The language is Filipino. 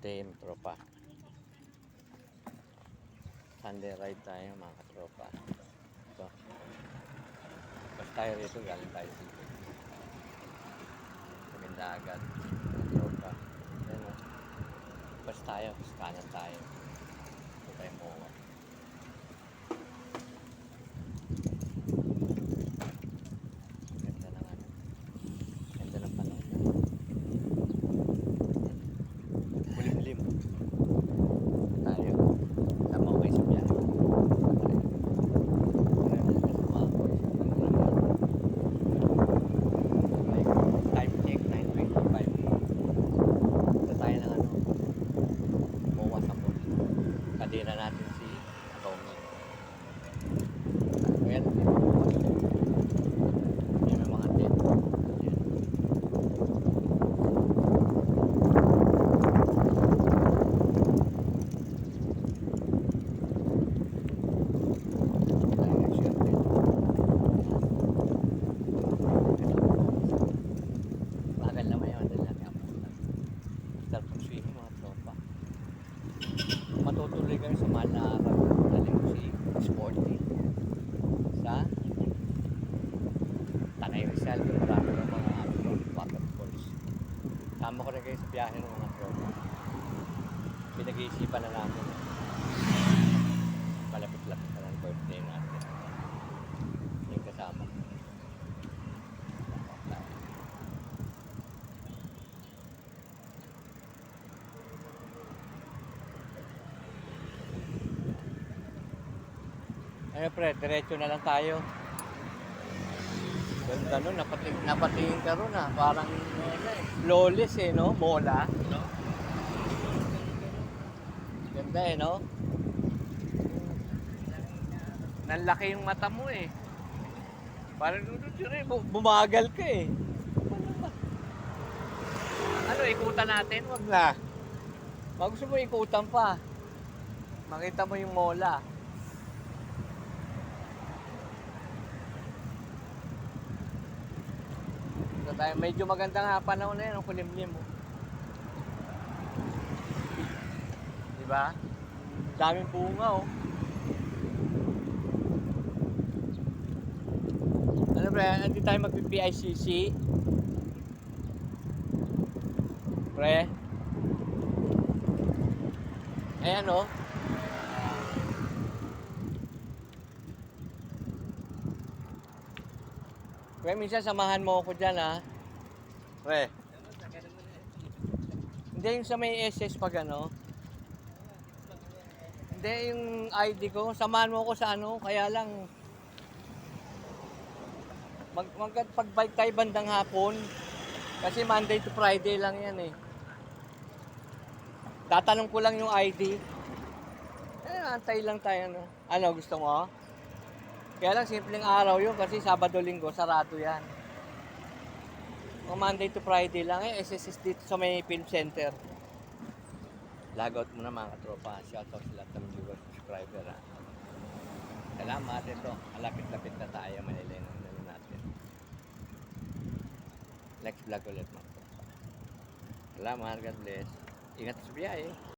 team, tropa. Sunday ride tayo mga katropa. Ito. Basta tayo rito, galing tayo dito. Maganda agad. Tropa. Ayan o. Basta tayo, kanan tayo. Ito tayo MOA. Ganda ng ano. Ganda ng panahon. Kulimlim. Tayo. Tama ko kayo sa biyahe. Time check 9:25. Ito tayo ng ano. MOA sa mall. Kadira natin si Tommy. Ayan. Yan ang mga tent. Ayan. Tayo nag-share din. Bagal naman yun. Dahil natin ang puta. Sarap ang swimming mga tropa. Matutuloy kami sa mahal na araw. Daling ko si Sporty. Sa Tanay Rizal. Marami ng mga waterfalls. Tama ko rin kayo sa biyahe ng mga tropa. Pinag-iisipan na namin. Malapit-lapit na ng birthday natin. Yung kasama ko. Ano pre, diretso na lang tayo. Ganda nun, napatingin ka ron ah. Parang flawless eh, no? Mola. No? Ganda eh, no? Nanlaki yung mata mo eh. Parang bumagal ka eh. Ano, ikutan natin? Wag na. Wag gusto mo ikutan pa. Makita mo yung mola. So, tayo, medyo magandang panahon na yun, ang kulimlim mo. Diba? Daming bunga oh. Ano pre, hindi tayo mag-PICC? Pre? Ayan oh. Pre, minsan samahan mo ako dyan ha. Pre. Hindi yung sa may SS pag ano. Hindi yung ID ko. Samahan mo ako sa ano. Kaya lang pag-bike tayo bandang hapon. Kasi Monday to Friday lang yan eh. Tatanong ko lang yung ID. Antay lang tayo ano. Ano gusto mo? Kaya lang simpleng araw yun kasi Sabado-Linggo sarado yan. Monday to Friday lang eh. SSS dito sa may film center. Lagout muna mga katropa. Shoutout sa lahat ng viewers, subscriber ha. Salamat ito. Malapit-lapit na tayo. Manilay na natin. Next vlog ulit mga katropa. Salamat. God bless. Ingat sa biyahe.